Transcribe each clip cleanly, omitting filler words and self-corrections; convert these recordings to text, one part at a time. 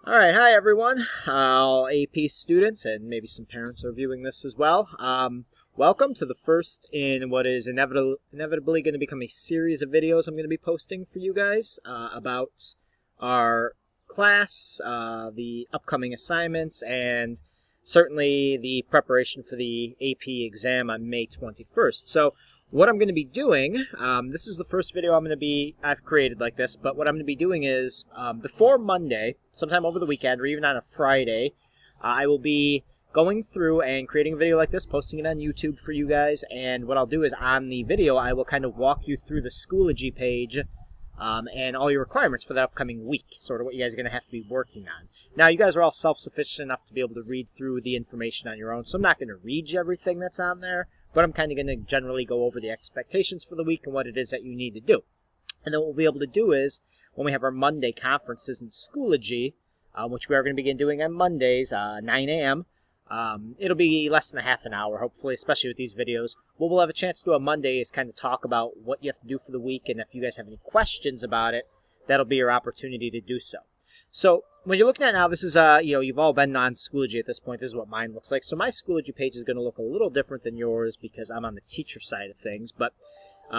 Alright, hi everyone, all AP students and maybe some parents are viewing this as well. Welcome to the first in what is inevitably going to become a series of videos I'm going to be posting for you guys about our class, the upcoming assignments, and certainly the preparation for the AP exam on May 21st. So what I'm going to be doing, this is the first video I've created like this, but what I'm going to be doing is, before Monday, sometime over the weekend, or even on a Friday, I will be going through and creating a video like this, posting it on YouTube for you guys, and what I'll do is on the video, I will kind of walk you through the Schoology page, and all your requirements for the upcoming week, sort of what you guys are going to have to be working on. Now, you guys are all self-sufficient enough to be able to read through the information on your own, so I'm not going to read you everything that's on there, but I'm kind of going to generally go over the expectations for the week and what it is that you need to do. And then what we'll be able to do is, when we have our Monday conferences in Schoology, which we are going to begin doing on Mondays, 9 a.m., it'll be less than a half an hour, hopefully, especially with these videos. What we'll have a chance to do on Monday is kind of talk about what you have to do for the week, and if you guys have any questions about it, that'll be your opportunity to do so. So, when you're looking at now, this is, you've all been on Schoology at this point. This is what mine looks like. So my Schoology page is going to look a little different than yours because I'm on the teacher side of things, but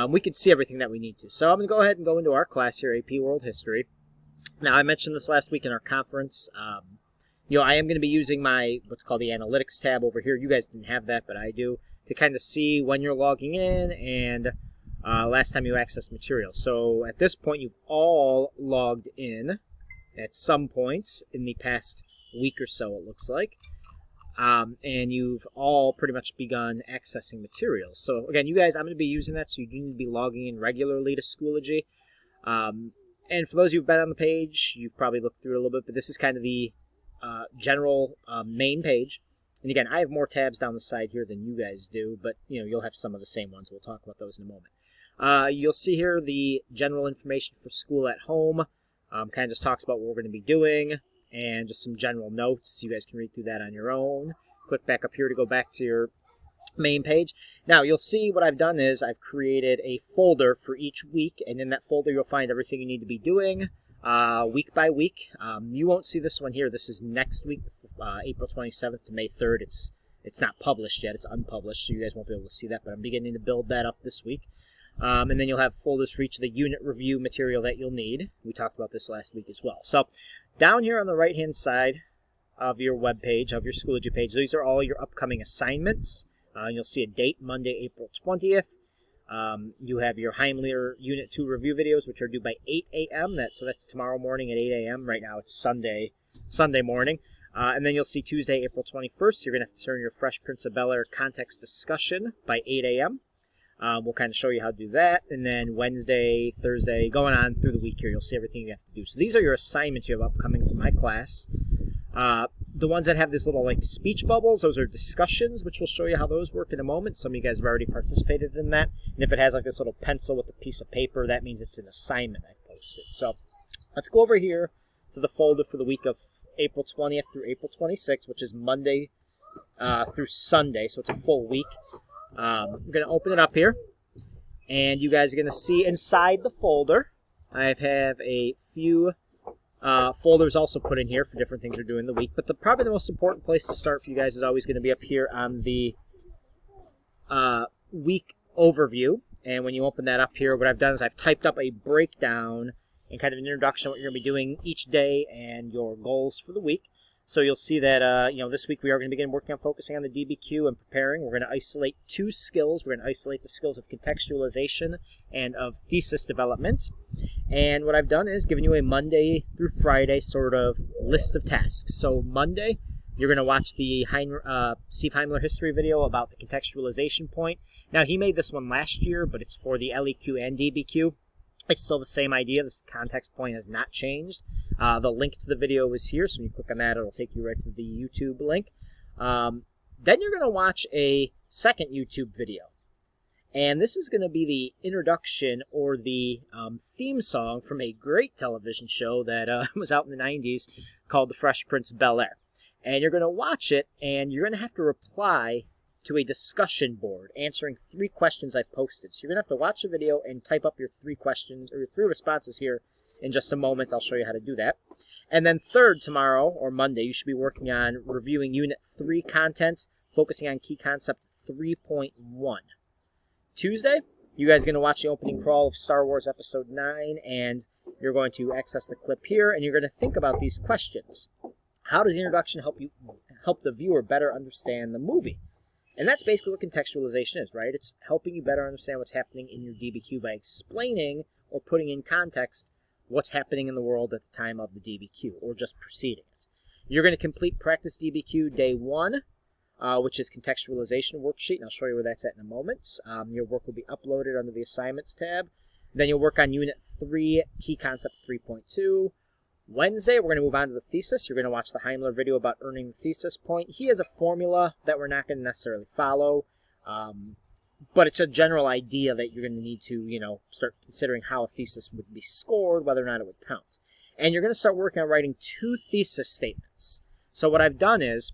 we can see everything that we need to. So I'm going to go ahead and go into our class here, AP World History. Now, I mentioned this last week in our conference. I am going to be using my, what's called the Analytics tab over here. You guys didn't have that, but I do, to kind of see when you're logging in and last time you accessed material. So at this point, you've all logged in at some points in the past week or so, it looks like. And you've all pretty much begun accessing materials. So again, you guys, I'm going to be using that, so you do need to be logging in regularly to Schoology. And for those of you who've been on the page, you've probably looked through it a little bit, but this is kind of the general main page. And again, I have more tabs down the side here than you guys do, but you'll have some of the same ones. We'll talk about those in a moment. You'll see here the general information for school at home. Kind of just talks about what we're going to be doing and just some general notes. You guys can read through that on your own. Click back up here to go back to your main page. Now, you'll see what I've done is I've created a folder for each week, and in that folder you'll find everything you need to be doing week by week. You won't see this one here. This is next week, April 27th to May 3rd. It's not published yet. It's unpublished, so you guys won't be able to see that, but I'm beginning to build that up this week. And then you'll have folders for each of the unit review material that you'll need. We talked about this last week as well. So down here on the right-hand side of your web page, of your Schoology page, these are all your upcoming assignments. You'll see a date, Monday, April 20th. You have your Heimler Unit 2 review videos, which are due by 8 a.m. So that's tomorrow morning at 8 a.m. Right now it's Sunday morning. And then you'll see Tuesday, April 21st. You're going to have to turn your Fresh Prince of Bel-Air context discussion by 8 a.m. We'll kind of show you how to do that. And then Wednesday, Thursday, going on through the week here, you'll see everything you have to do. So these are your assignments you have upcoming for my class. The ones that have this little speech bubbles, those are discussions, which we'll show you how those work in a moment. Some of you guys have already participated in that. And if it has this little pencil with a piece of paper, that means it's an assignment I posted. So let's go over here to the folder for the week of April 20th through April 26th, which is Monday through Sunday, so it's a full week. I'm going to open it up here, and you guys are going to see inside the folder, I have a few folders also put in here for different things we're doing the week, but probably the most important place to start for you guys is always going to be up here on the week overview. And when you open that up here, what I've done is I've typed up a breakdown and kind of an introduction of what you're going to be doing each day and your goals for the week. So you'll see that, this week we are going to begin working on focusing on the DBQ and preparing. We're going to isolate two skills. We're going to isolate the skills of contextualization and of thesis development. And what I've done is given you a Monday through Friday sort of list of tasks. So Monday, you're going to watch the Steve Heimler history video about the contextualization point. Now, he made this one last year, but it's for the LEQ and DBQ. It's still the same idea. This context point has not changed. The link to the video is here, so when you click on that, it'll take you right to the YouTube link. Then you're going to watch a second YouTube video. And this is going to be the introduction or the theme song from a great television show that was out in the 90s called The Fresh Prince of Bel-Air. And you're going to watch it, and you're going to have to reply to a discussion board answering 3 questions I've posted. So you're going to have to watch the video and type up your 3 questions or your 3 responses here in just a moment. I'll show you how to do that. And then third, tomorrow, or Monday, you should be working on reviewing Unit 3 content, focusing on key concept 3.1. Tuesday, you guys are going to watch the opening crawl of Star Wars Episode 9, and you're going to access the clip here, and you're going to think about these questions. How does the introduction help the viewer better understand the movie? And that's basically what contextualization is, right? It's helping you better understand what's happening in your DBQ by explaining or putting in context what's happening in the world at the time of the DBQ, or just preceding it. You're going to complete Practice DBQ Day 1, which is contextualization worksheet, and I'll show you where that's at in a moment. Your work will be uploaded under the Assignments tab. Then you'll work on Unit 3, Key Concept 3.2. Wednesday, we're going to move on to the thesis. You're going to watch the Heimler video about earning the thesis point. He has a formula that we're not going to necessarily follow, but it's a general idea that you're going to need to, start considering how a thesis would be scored, whether or not it would count. And you're going to start working on writing 2 thesis statements. So what I've done is,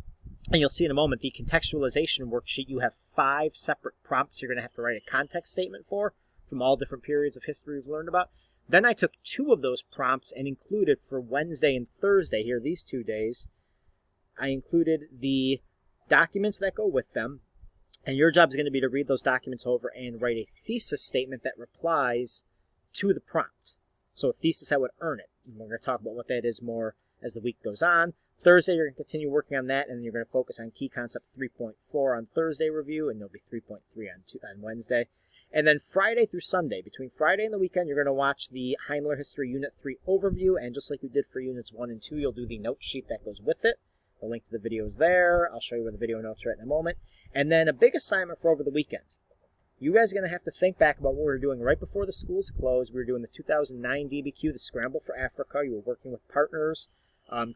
and you'll see in a moment, the contextualization worksheet, you have 5 separate prompts you're going to have to write a context statement for, from all different periods of history we've learned about. Then I took 2 of those prompts and included for Wednesday and Thursday, here, these 2 days, I included the documents that go with them. And your job is going to be to read those documents over and write a thesis statement that replies to the prompt. So a thesis that would earn it. And we're going to talk about what that is more as the week goes on. Thursday, you're going to continue working on that, and then you're going to focus on Key Concept 3.4 on Thursday review, and there'll be 3.3 on Wednesday. And then Friday through Sunday, between Friday and the weekend, you're going to watch the Heimler History Unit 3 overview, and just like you did for Units 1 and 2, you'll do the note sheet that goes with it. The link to the video is there. I'll show you where the video notes are at in a moment. And then a big assignment for over the weekend. You guys are going to have to think back about what we were doing right before the schools closed. We were doing the 2009 DBQ, the Scramble for Africa. You were working with partners,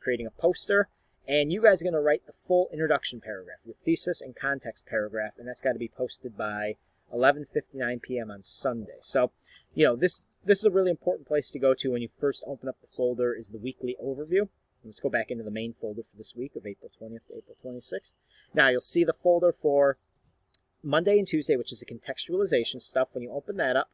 creating a poster. And you guys are going to write the full introduction paragraph, your thesis and context paragraph, and that's got to be posted by 11:59 p.m. on Sunday. So, this is a really important place to go to when you first open up the folder is the weekly overview. Let's go back into the main folder for this week of April 20th to April 26th. Now, you'll see the folder for Monday and Tuesday, which is the contextualization stuff. When you open that up,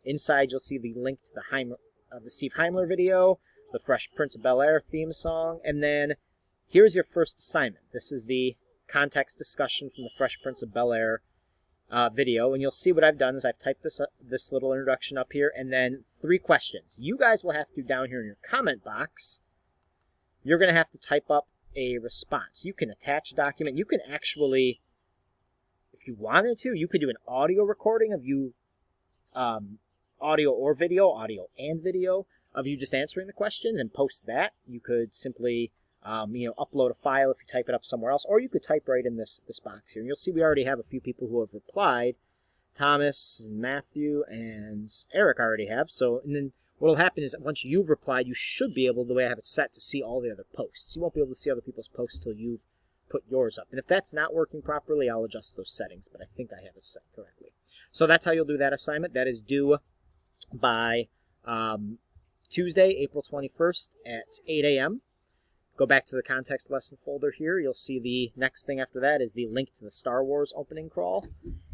inside you'll see the link to the Steve Heimler video, the Fresh Prince of Bel-Air theme song, and then here's your first assignment. This is the context discussion from the Fresh Prince of Bel-Air video, and you'll see what I've done is I've typed this little introduction up here, and then 3 questions. You guys will have to, down here in your comment box, you're going to have to type up a response. You can attach a document. You can actually, if you wanted to, you could do an audio recording of you, audio or video, audio and video, of you just answering the questions and post that. You could simply, upload a file if you type it up somewhere else, or you could type right in this box here. And you'll see we already have a few people who have replied. Thomas, Matthew, and Eric already have. So, and then what will happen is that once you've replied, you should be able, the way I have it set, to see all the other posts. You won't be able to see other people's posts till you've put yours up. And if that's not working properly, I'll adjust those settings, but I think I have it set correctly. So that's how you'll do that assignment. That is due by Tuesday, April 21st at 8 a.m. Go back to the context lesson folder here. You'll see the next thing after that is the link to the Star Wars opening crawl.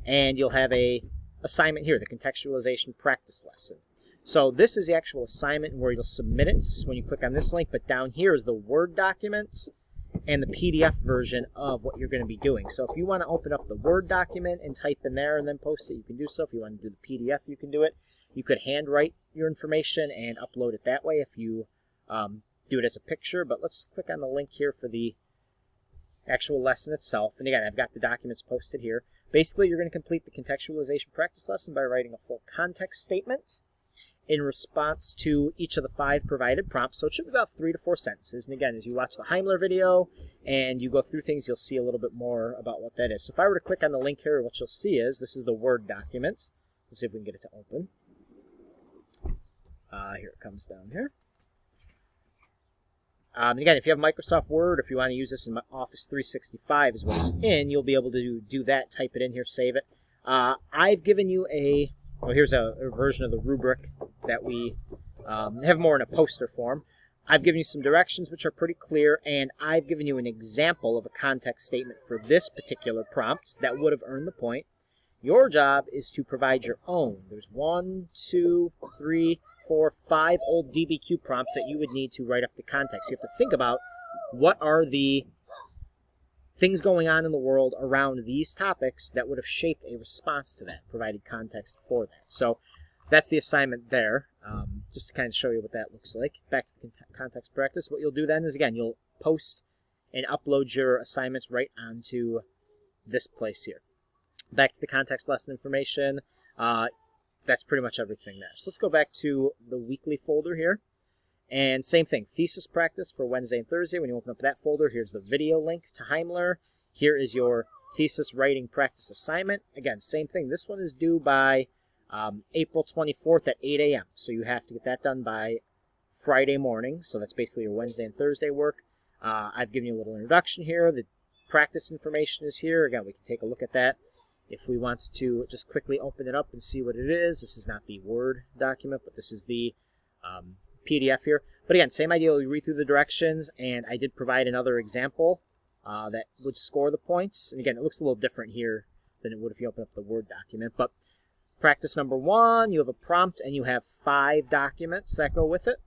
And you'll have a assignment here, the contextualization practice lesson. So this is the actual assignment where you'll submit it when you click on this link, but down here is the Word documents and the PDF version of what you're going to be doing. So if you want to open up the Word document and type in there and then post it, you can do so. If you want to do the PDF, you can do it. You could handwrite your information and upload it that way if you do it as a picture. But let's click on the link here for the actual lesson itself. And again, I've got the documents posted here. Basically, you're going to complete the contextualization practice lesson by writing a full context statement in response to each of the 5 provided prompts. So it should be about 3 to 4 sentences. And again, as you watch the Heimler video and you go through things, you'll see a little bit more about what that is. So if I were to click on the link here, what you'll see is this is the Word document. Let's see if we can get it to open. Here it comes down here. And again, if you have Microsoft Word, if you want to use this in Office 365 is what it's in, you'll be able to do that, type it in here, save it. I've given you here's a version of the rubric that we have more in a poster form. I've given you some directions which are pretty clear, and I've given you an example of a context statement for this particular prompt that would have earned the point. Your job is to provide your own. There's 1, 2, 3, for 5 old DBQ prompts that you would need to write up the context. You have to think about what are the things going on in the world around these topics that would have shaped a response to that, provided context for that. So that's the assignment there, just to kind of show you what that looks like. Back to the context practice. What you'll do then is, again, you'll post and upload your assignments right onto this place here. Back to the context lesson information. That's pretty much everything there. So let's go back to the weekly folder here. And same thing, thesis practice for Wednesday and Thursday. When you open up that folder, here's the video link to Heimler. Here is your thesis writing practice assignment. Again, same thing. This one is due by April 24th at 8 a.m. So you have to get that done by Friday morning. So that's basically your Wednesday and Thursday work. I've given you a little introduction here. The practice information is here. Again, we can take a look at that. If we want to just quickly open it up and see what it is, this is not the Word document, but this is the PDF here. But again, same idea. You read through the directions, and I did provide another example that would score the points. And again, it looks a little different here than it would if you open up the Word document. But practice number 1, you have a prompt, and you have 5 documents that go with it.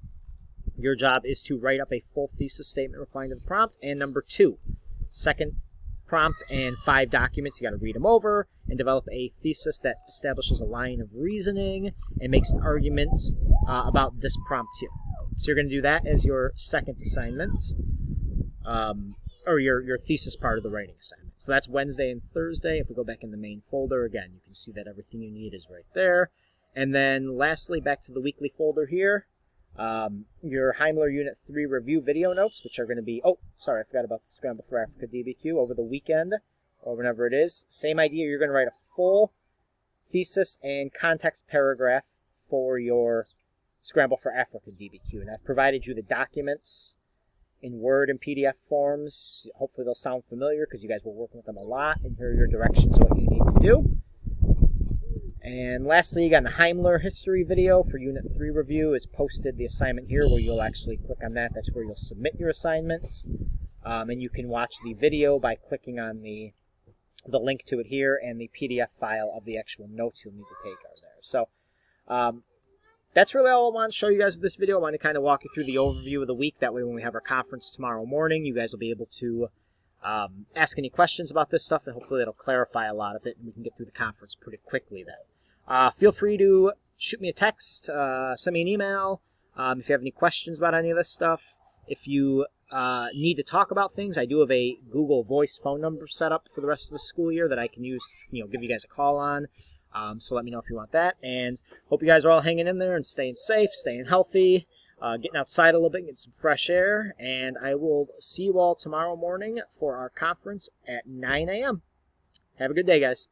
Your job is to write up a full thesis statement replying to the prompt. And number 2, second prompt and 5 documents. You got to read them over and develop a thesis that establishes a line of reasoning and makes an argument about this prompt here. So you're going to do that as your second assignment, or your thesis part of the writing assignment. So that's Wednesday and Thursday. If we go back in the main folder, again, you can see that everything you need is right there. And then lastly, back to the weekly folder here, your Heimler Unit 3 review video notes, which are going to be, oh, sorry, I forgot about the Scramble for Africa DBQ over the weekend, or whenever it is. Same idea, you're going to write a full thesis and context paragraph for your Scramble for Africa DBQ. And I've provided you the documents in Word and PDF forms. Hopefully they'll sound familiar because you guys were working with them a lot, and here are your directions on what you need to do. And lastly, again, the Heimler history video for Unit 3 review is posted, the assignment here, where you'll actually click on that. That's where you'll submit your assignments. And you can watch the video by clicking on the link to it here, and the PDF file of the actual notes you'll need to take are there. So that's really all I want to show you guys with this video. I want to kind of walk you through the overview of the week. That way when we have our conference tomorrow morning, you guys will be able to ask any questions about this stuff, and hopefully it'll clarify a lot of it, and we can get through the conference pretty quickly then. Feel free to shoot me a text, send me an email if you have any questions about any of this stuff. If you need to talk about things, I do have a Google Voice phone number set up for the rest of the school year that I can use, give you guys a call on. So let me know if you want that. And hope you guys are all hanging in there and staying safe, staying healthy, getting outside a little bit, getting some fresh air. And I will see you all tomorrow morning for our conference at 9 a.m. Have a good day, guys.